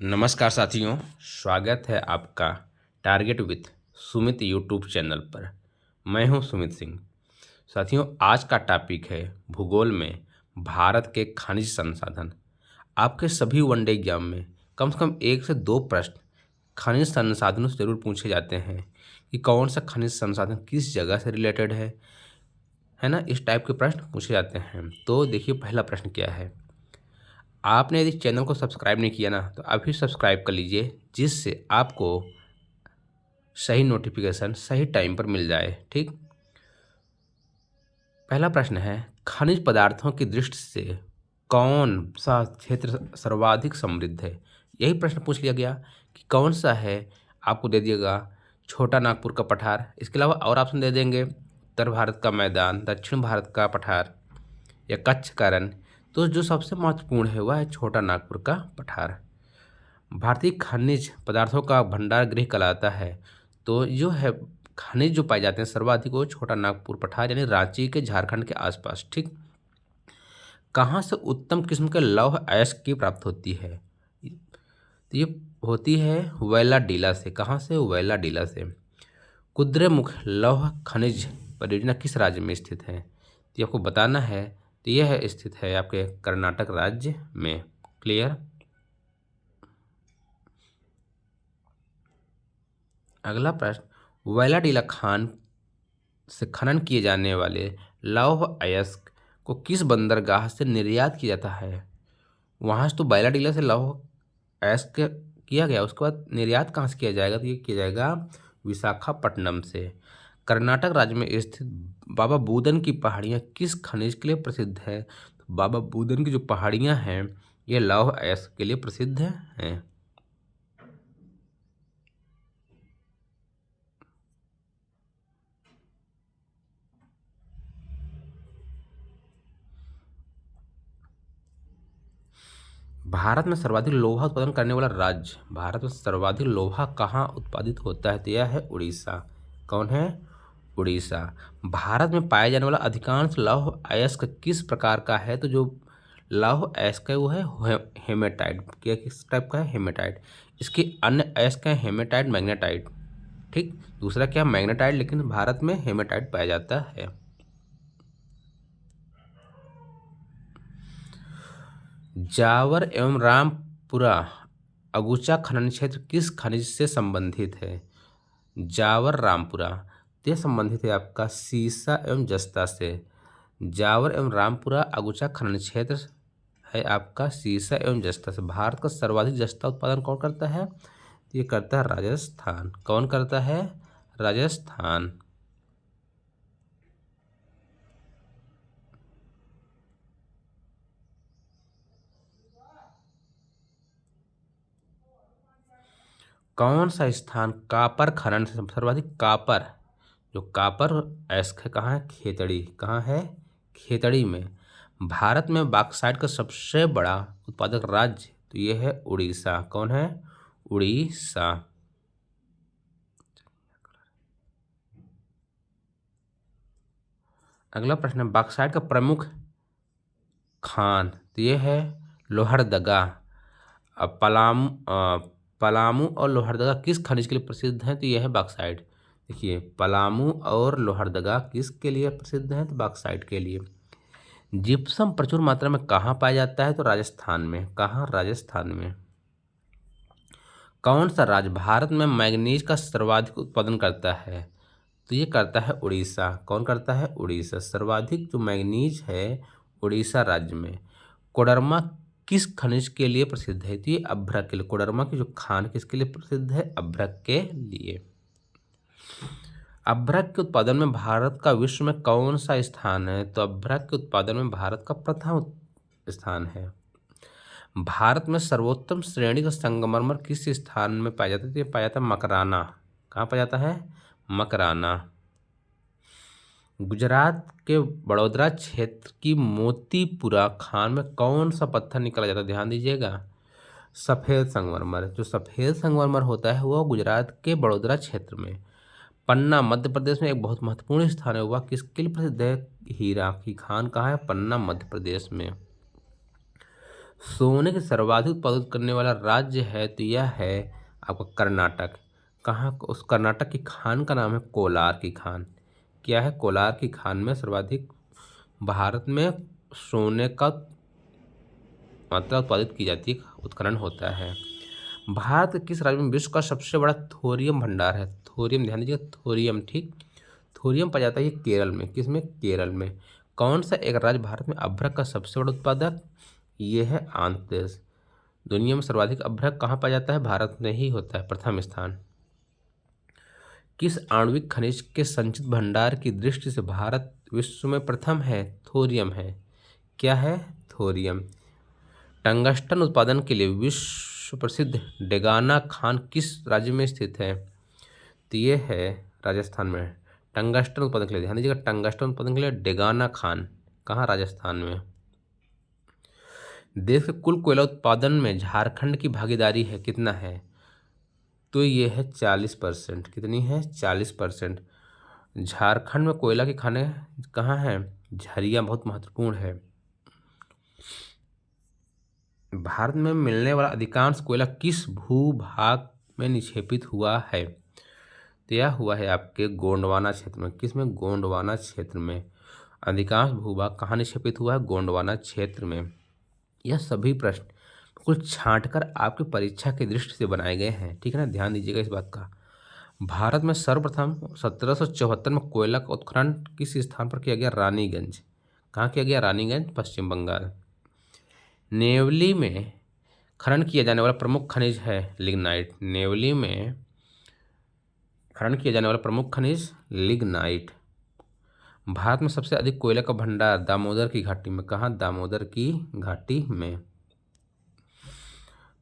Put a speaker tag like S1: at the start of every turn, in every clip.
S1: नमस्कार साथियों, स्वागत है आपका target with Sumit YouTube channel पर। मैं हूं सुमित सिंह। साथियों, आज का टॉपिक है भूगोल में भारत के खनिज संसाधन। आपके सभी वनडे एग्जाम में कम से कम 1 से 2 प्रश्न खनिज संसाधनों से जरूर पूछे जाते हैं कि कौन सा खनिज संसाधन किस जगह से रिलेटेड है ना। इस टाइप के प्रश्न पूछे जाते हैं। तो देखिए, पहला प्रश्न क्या है। आपने यदि चैनल को सब्सक्राइब नहीं किया ना, तो अभी सब्सक्राइब कर लीजिए, जिससे आपको सही नोटिफिकेशन सही टाइम पर मिल जाए। ठीक। पहला प्रश्न है, खनिज पदार्थों की दृष्टि से कौन सा क्षेत्र सर्वाधिक समृद्ध है। यही प्रश्न पूछ लिया गया कि कौन सा है। आपको दे दिएगा छोटा नागपुर का पठार। इसके अलावा और ऑप्शन दे देंगे उत्तर भारत का मैदान, दक्षिण भारत का पठार या कच्छ का रण। तो जो सबसे महत्वपूर्ण है वह है छोटा नागपुर का पठार। भारतीय खनिज पदार्थों का भंडार गृह कहलाता है। तो जो है खनिज जो पाए जाते हैं सर्वाधिक वो छोटा नागपुर पठार यानी रांची के झारखंड के आसपास। ठीक। कहाँ से उत्तम किस्म के लौह अयस्क की प्राप्त होती है। तो ये होती है वैला डीला से। कहाँ से? वैला डीला से। कुद्रेमुख लौह खनिज परियोजना किस राज्य में स्थित है? तो ये आपको बताना है। तो यह स्थित है आपके कर्नाटक राज्य में। क्लियर। अगला प्रश्न, वैलाडीला खान से खनन किए जाने वाले लौह अयस्क को किस बंदरगाह से निर्यात किया जाता है। वहाँ से तो बैलाडीला से लौह अयस्क किया गया, उसके बाद निर्यात कहाँ से किया जाएगा? तो ये किया जाएगा विशाखापट्टनम से। कर्नाटक राज्य में स्थित बाबा बूदन की पहाड़ियाँ किस खनिज के लिए प्रसिद्ध है? तो बाबा बूदन की जो पहाड़ियाँ हैं ये लौह अयस्क के लिए प्रसिद्ध हैं। भारत में सर्वाधिक लोहा उत्पादन करने वाला राज्य, भारत में सर्वाधिक लोहा कहाँ उत्पादित होता है? तो यह है उड़ीसा। कौन है? उड़ीसा। भारत में पाए जाने वाला अधिकांश लौह अयस्क किस प्रकार का है? तो जो लौह अयस्क है वो है हेमेटाइट। क्या किस टाइप का है? हेमेटाइट। इसके अन्य अयस्क हैं हेमेटाइट, मैग्नेटाइट। ठीक। दूसरा क्या? मैग्नेटाइट, लेकिन भारत में हेमेटाइट पाया जाता है। जावर एवं रामपुरा अगुचा खनन क्षेत्र किस खनिज से संबंधित है? जावर रामपुरा ये संबंधित है आपका सीसा एवं जस्ता से। जावर एवं रामपुरा अगुचा खनन क्षेत्र है आपका सीसा एवं जस्ता से। भारत का सर्वाधिक जस्ता उत्पादन कौन करता है? ये करता है राजस्थान। कौन करता है? राजस्थान। कौन सा स्थान कापर खनन से सर्वाधिक कापर, जो कापर अयस्क है कहाँ है? खेतड़ी। कहाँ है? खेतड़ी में। भारत में बॉक्साइट का सबसे बड़ा उत्पादक राज्य तो ये है उड़ीसा। कौन है? उड़ीसा। अगला प्रश्न है, बॉक्साइट का प्रमुख खान तो ये है लोहरदगा। अब पलामू और लोहरदगा किस खनिज के लिए प्रसिद्ध हैं? तो यह है बॉक्साइट। देखिए, पलामू और लोहरदगा किसके लिए प्रसिद्ध हैं? तो बॉक्साइट के लिए। जिप्सम प्रचुर मात्रा में कहाँ पाया जाता है? तो राजस्थान में। कहाँ? राजस्थान में। कौन सा राज्य भारत में मैग्नीज का सर्वाधिक उत्पादन करता है? तो ये करता है उड़ीसा। कौन करता है? उड़ीसा। सर्वाधिक जो मैग्नीज है उड़ीसा राज्य में। कोडरमा किस खनिज के लिए प्रसिद्ध है? तो ये अभ्रक के लिए। कोडरमा की जो खान किसके लिए प्रसिद्ध है? अभ्रक के लिए। अभ्रक के उत्पादन में भारत का विश्व में कौन सा स्थान है? तो अभ्रक के उत्पादन में भारत का प्रथम स्थान है। भारत में सर्वोत्तम श्रेणी का संगमरमर किस स्थान में पाया जाता है? तो ये पाया जाता है मकराना। कहाँ पाया जाता है? मकराना। गुजरात के बड़ौदा क्षेत्र की मोतीपुरा खान में कौन सा पत्थर निकाला जाता है? ध्यान दीजिएगा, सफ़ेद संगमरमर। जो सफ़ेद संगमरमर होता है वह गुजरात के बड़ौदा क्षेत्र में। पन्ना मध्य प्रदेश में एक बहुत महत्वपूर्ण स्थान है, वह किसके लिए प्रसिद्ध है? हीरा की खान। कहाँ है? पन्ना मध्य प्रदेश में। सोने के सर्वाधिक उत्पादित करने वाला राज्य है तो यह है आपका कर्नाटक। कहाँ? उस कर्नाटक की खान का नाम है कोलार की खान। क्या है? कोलार की खान में सर्वाधिक भारत में सोने का मात्रा उत्पादित की जाती है, उत्खनन होता है। भारत के किस राज्य में विश्व का सबसे बड़ा थोरियम भंडार है? थोरियम, ध्यान दीजिएगा, थोरियम, ठीक। थोरियम पाया जाता है ये केरल में। किसमें? केरल में। कौन सा एक राज्य भारत में अभ्रक का सबसे बड़ा उत्पादक? ये है आंध्र प्रदेश। दुनिया में सर्वाधिक अभ्रक कहाँ पाया जाता है? भारत में ही होता है, प्रथम स्थान। किस आणविक खनिज के संचित भंडार की दृष्टि से भारत विश्व में प्रथम है? थोरियम है। क्या है? थोरियम। टंगस्टन उत्पादन के लिए विश्व प्रसिद्ध डेगाना खान किस राज्य में स्थित है? तो ये है राजस्थान में। टंगस्टन उत्पादन के लिए, ध्यान दीजिएगा, टंगस्टन उत्पादन के लिए डेगाना खान कहाँ? राजस्थान में। देश के कुल कोयला उत्पादन में झारखंड की भागीदारी है, कितना है? तो ये है 40%। कितनी है? 40%। झारखंड में कोयला की खानें कहाँ हैं? झरिया बहुत महत्वपूर्ण है। भारत में मिलने वाला अधिकांश कोयला किस भूभाग में निक्षेपित हुआ है? तो यह हुआ है आपके गोंडवाना क्षेत्र में। किसमें? गोंडवाना क्षेत्र में। अधिकांश भूभाग कहाँ निक्षेपित हुआ है? गोंडवाना क्षेत्र में। यह सभी प्रश्न कुल छांटकर आपकी परीक्षा की दृष्टि से बनाए गए हैं, ठीक है ना, ध्यान दीजिएगा इस बात का। भारत में सर्वप्रथम 1774 में कोयला का उत्खनन किस स्थान पर किया गया? रानीगंज। कहाँ किया गया? रानीगंज, पश्चिम बंगाल। नेवली में खनन किया जाने वाला प्रमुख खनिज है लिग्नाइट। नेवली में खनन किया जाने वाला प्रमुख खनिज लिग्नाइट। भारत में सबसे अधिक कोयला का भंडार दामोदर की घाटी में। कहाँ? दामोदर की घाटी में।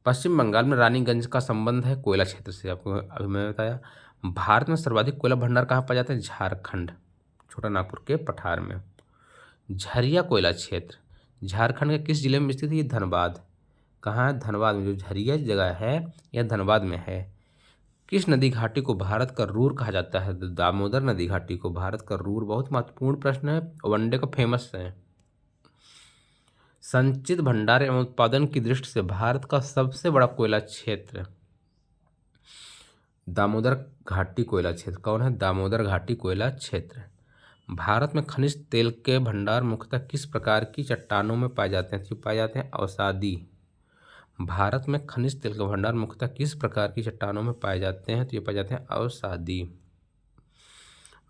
S1: पश्चिम बंगाल में रानीगंज का संबंध है कोयला क्षेत्र से, आपको अभी मैं बताया। भारत में सर्वाधिक कोयला भंडार कहाँ पाया जाता है? झारखंड, छोटा नागपुर के पठार में। झरिया कोयला क्षेत्र झारखंड के किस जिले में स्थित है? ये धनबाद। कहाँ है? धनबाद में। जो झरिया जगह है यह धनबाद में है। किस नदी घाटी को भारत का रूर कहा जाता है? दामोदर नदी घाटी को भारत का रूर। बहुत महत्वपूर्ण प्रश्न है, वनडे का फेमस है। संचित भंडार एवं उत्पादन की दृष्टि से भारत का सबसे बड़ा कोयला क्षेत्र दामोदर घाटी कोयला क्षेत्र। कौन है? दामोदर घाटी कोयला क्षेत्र। भारत में खनिज तेल के भंडार मुख्यतः किस प्रकार की चट्टानों में पाए जाते हैं? तो पाए जाते हैं अवसादी। भारत में खनिज तेल का भंडार मुख्यतः किस प्रकार की चट्टानों में पाए जाते हैं? तो ये पाए जाते हैं अवसादी।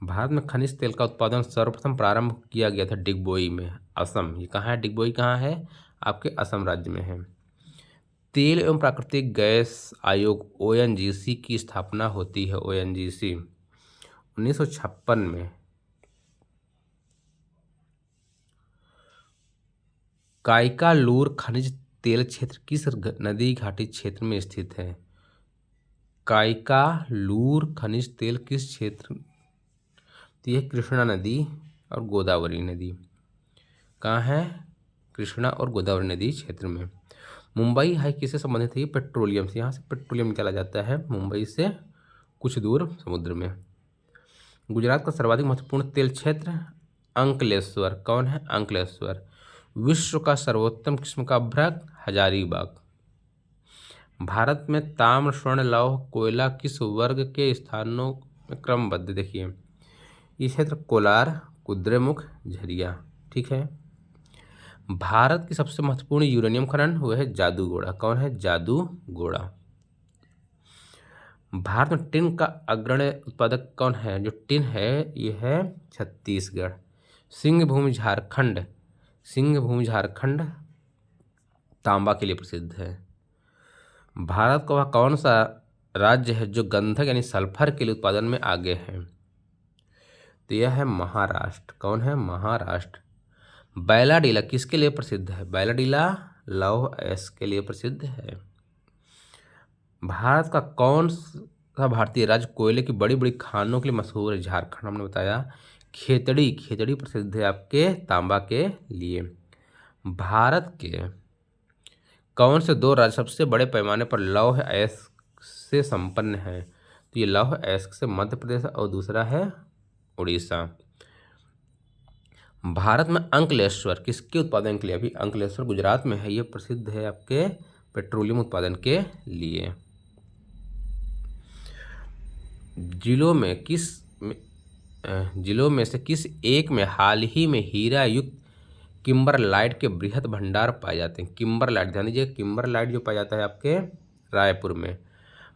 S1: भारत में खनिज तेल का उत्पादन सर्वप्रथम प्रारंभ किया गया था डिगबोई में, असम। ये कहाँ है? डिगबोई कहाँ है? आपके असम राज्य में है। तेल एवं प्राकृतिक गैस आयोग ओएनजीसी की स्थापना होती है। ओएनजीसी 1956 में। काइकालूर खनिज तेल क्षेत्र किस नदी घाटी क्षेत्र में स्थित है? काइकालूर खनिज तेल किस क्षेत्र? तो यह कृष्णा नदी और गोदावरी नदी। कहाँ है? कृष्णा और गोदावरी नदी क्षेत्र में। मुंबई हाई किससे संबंधित है? ये पेट्रोलियम से। यहाँ से पेट्रोलियम निकाला जाता है मुंबई से कुछ दूर समुद्र में। गुजरात का सर्वाधिक महत्वपूर्ण तेल क्षेत्र अंकलेश्वर। कौन है? अंकलेश्वर। विश्व का सर्वोत्तम किस्म का अभ्रक हजारीबाग। भारत में ताम्र, स्वर्ण, लौह, कोयला किस वर्ग के स्थानों में क्रमबद्ध? देखिए ये क्षेत्र कोलार, कुद्रेमुख, झरिया, ठीक है। भारत की सबसे महत्वपूर्ण यूरेनियम खनन हुआ है जादूगोड़ा। कौन है? जादूगोड़ा। भारत में टिन का अग्रणी उत्पादक कौन है? जो टिन है ये है छत्तीसगढ़। सिंहभूमि झारखंड, सिंहभूमि झारखंड तांबा के लिए प्रसिद्ध है। भारत का वह कौन सा राज्य है जो गंधक यानी सल्फर के लिए उत्पादन में आगे है? तो यह है महाराष्ट्र। कौन है? महाराष्ट्र। बैलाडीला किसके लिए प्रसिद्ध है? बैलाडीला लौह अयस्क के लिए प्रसिद्ध है। भारत का कौन सा भारतीय राज्य कोयले की बड़ी बड़ी खानों के लिए मशहूर है? झारखंड, हमने बताया। खेतड़ी, खेतड़ी प्रसिद्ध है आपके तांबा के लिए। भारत के कौन से दो राज्य सबसे बड़े पैमाने पर लौह अयस्क से संपन्न है? तो ये लौह अयस्क से मध्य प्रदेश और दूसरा है उड़ीसा। भारत में अंकलेश्वर किसके उत्पादन के लिए? अभी अंकलेश्वर गुजरात में है, ये प्रसिद्ध है आपके पेट्रोलियम उत्पादन के लिए। जिलों में से किस एक में हाल ही में हीरा युक्त किम्बरलाइट के बृहद भंडार पाए जाते हैं? किम्बरलाइट, ध्यान दीजिए, किम्बरलाइट जो पाया जाता है आपके रायपुर में।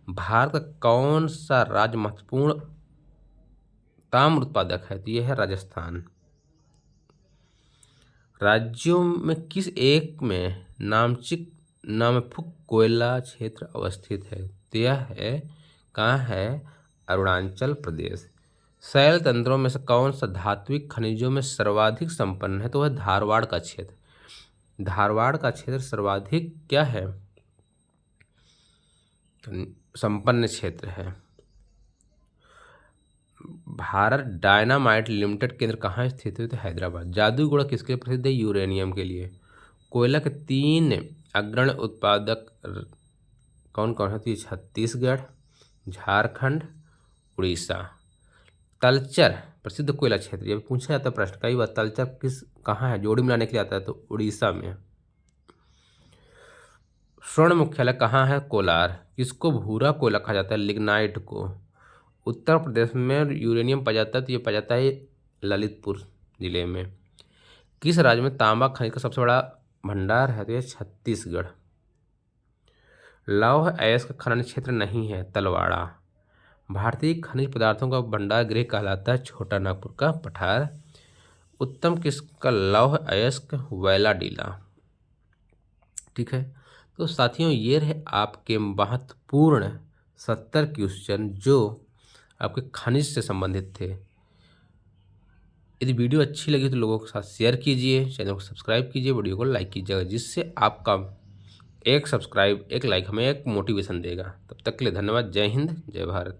S1: भारत का कौन सा राज्य महत्वपूर्ण ताम्र उत्पादक है? तो यह है राजस्थान। राज्यों में किस एक में नामफुक कोयला क्षेत्र अवस्थित है? तो यह है, कहाँ है? अरुणाचल प्रदेश। शैल तंत्रों में से कौन सा धात्विक खनिजों में सर्वाधिक संपन्न है? तो वह धारवाड़ का क्षेत्र। धारवाड़ का क्षेत्र सर्वाधिक क्या है? संपन्न क्षेत्र है। भारत डायनामाइट लिमिटेड केंद्र कहाँ स्थित है? तो हैदराबाद। जादूगोड़ा किसके लिए प्रसिद्ध है? यूरेनियम के लिए। कोयला के 3 अग्रणी उत्पादक कौन कौन है? तो छत्तीसगढ़, झारखंड, उड़ीसा। तलचर प्रसिद्ध कोयला क्षेत्र, ये पूछा जाता है प्रश्न कई बार। तलचर कहाँ है? जोड़ी मिलाने के लिए आता है, तो उड़ीसा में। स्वर्ण मुख्यालय कहाँ है? कोलार। किसको भूरा कोयला कहा जाता है? लिग्नाइट को। उत्तर प्रदेश में यूरेनियम पाया जाता है, तो ये पाया जाता है ललितपुर जिले में। किस राज्य में तांबा खनिज का सबसे बड़ा भंडार है? तो ये छत्तीसगढ़। लौह अयस्क खनन क्षेत्र नहीं है, तलवाड़ा। भारतीय खनिज पदार्थों का भंडार गृह कहलाता है छोटा नागपुर का पठार। उत्तम किसका लौह अयस्क? वैलाडीला। ठीक है, तो साथियों ये रहे आपके महत्वपूर्ण 70 क्वेश्चन जो आपके खनिज से संबंधित थे। यदि वीडियो अच्छी लगी तो लोगों के साथ शेयर कीजिए, चैनल को सब्सक्राइब कीजिए, वीडियो को लाइक कीजिएगा, जिससे आपका एक सब्सक्राइब एक लाइक हमें एक मोटिवेशन देगा। तब तक के लिए धन्यवाद। जय हिंद, जय भारत।